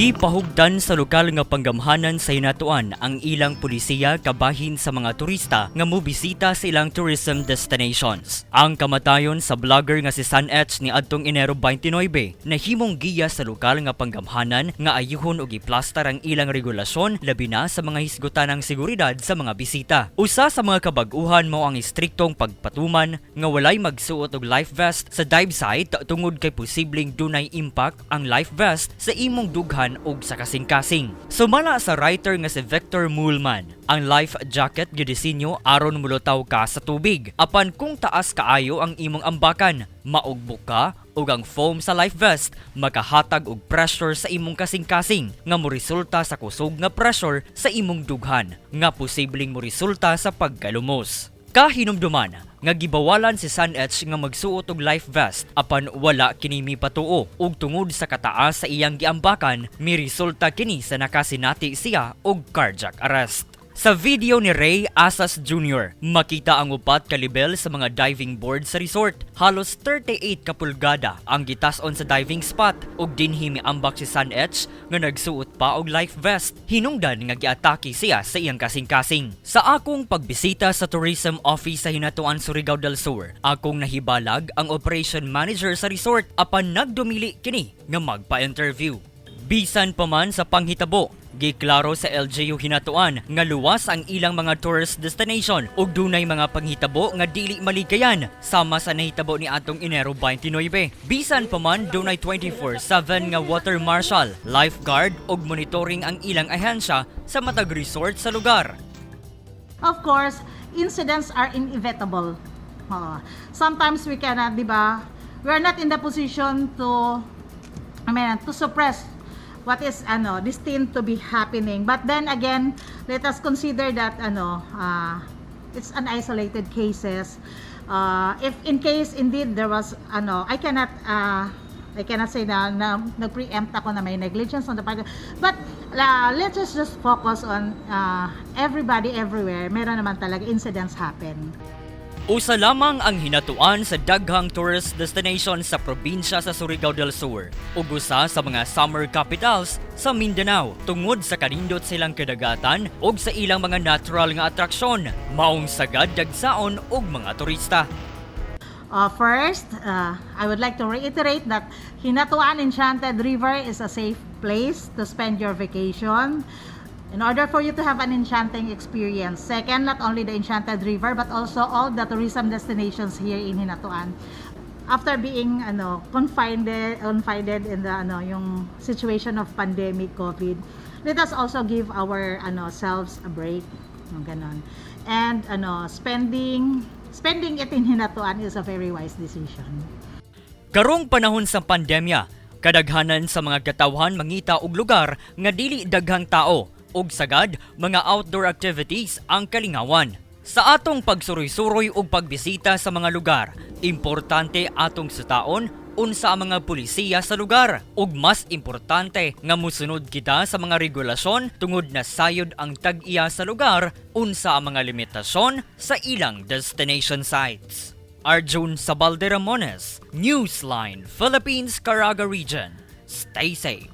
Gipahugdan sa lokal nga panggamhanan sa Hinatuan ang ilang polisiya kabahin sa mga turista nga mobisita sa ilang tourism destinations. Ang kamatayon sa vlogger nga si San ni adtong Enero 29 nahimong giya sa lokal nga panggamhanan nga ayuhon og iplastar ang ilang regulasyon labi na sa mga hisgutanang seguridad sa mga bisita. Usa sa mga kabag-ohan mao ang istriktong pagpatuman nga walay magsuot og life vest sa dive site tungod kay posibleng dunay impact ang life vest sa imong dughan og sa kasing-kasing. Sumala sa writer nga si Victor Mulman, ang life jacket gidisenyo aron mulutaw ka sa tubig. Apan kung taas kaayo ang imong ambakan, maugbok ka ug ang foam sa life vest makahatag og pressure sa imong kasing-kasing nga moresulta sa kusog nga pressure sa imong dughan nga posibleng moresulta sa pagkalumos. Kahinumduman nga gibawalan si San nga magsuot og life vest apan wala kini mipatuo ug tungod sa kataas sa iyang giambakan miresulta kini sa nakasinati siya og cardiac arrest. Sa video ni Ray Asas Jr., makita ang upat ka level sa mga diving board sa resort. Halos 38 ka pulgada ang gitas-on sa diving spot ug dinhi miambak si San nga nagsuot pa og life vest. Hinungdan nga giatake siya sa iyang kasing-kasing. Sa akong pagbisita sa tourism office sa Hinatuan, Surigao del Sur, akong nahibalag ang operation manager sa resort apan nagdumili kini nga magpa-interview. Bisan pa man sa panghitabo, giklaro sa LGU Hinatuan nga luwas ang ilang mga tourist destination ug dunay mga panghitabo nga dili maligayan sama sa nahitabo ni atong Enero 29. Bisan pa man dunay 24/7 nga water marshal, lifeguard ug monitoring ang ilang ahensya sa matag resort sa lugar. Of course, incidents are inevitable. Sometimes we cannot, di ba? We are not in the position to suppress what is destined to be happening, but then again let us consider that it's an isolated cases. If in case indeed there was I cannot say na nag-preempt ako na may negligence on the part, but let's just focus on everybody everywhere. Meron naman talaga incidents happen. Usa lamang ang Hinatuan sa daghang tourist destination sa probinsya sa Surigao del Sur ug usa sa mga summer capitals sa Mindanao tungod sa kanindot silang kadagatan ug sa ilang mga natural nga atraksyon maong sagad dagsaon og mga turista. First, I would like to reiterate that Hinatuan Enchanted River is a safe place to spend your vacation in order for you to have an enchanting experience. Second, not only the Enchanted River but also all the tourism destinations here in Hinatuan. After being confined in the yung situation of pandemic COVID, let us also give our selves a break, ganon. And spending it in Hinatuan is a very wise decision. Karong panahon sa pandemya, kadaghanan sa mga katawhan mangita og lugar nga dili daghang tao ug sagad mga outdoor activities ang kalingawan. Sa atong pagsuroy-suroy ug pagbisita sa mga lugar, importante atong sutaon unsa ang mga polisiya sa lugar ug mas importante nga mosunod kita sa mga regulasyon tungod na sayod ang tag-iya sa lugar unsa ang mga limitasyon sa ilang destination sites. Arjun Sabalde Ramones, Newsline, Philippines, Caraga Region. Stay safe.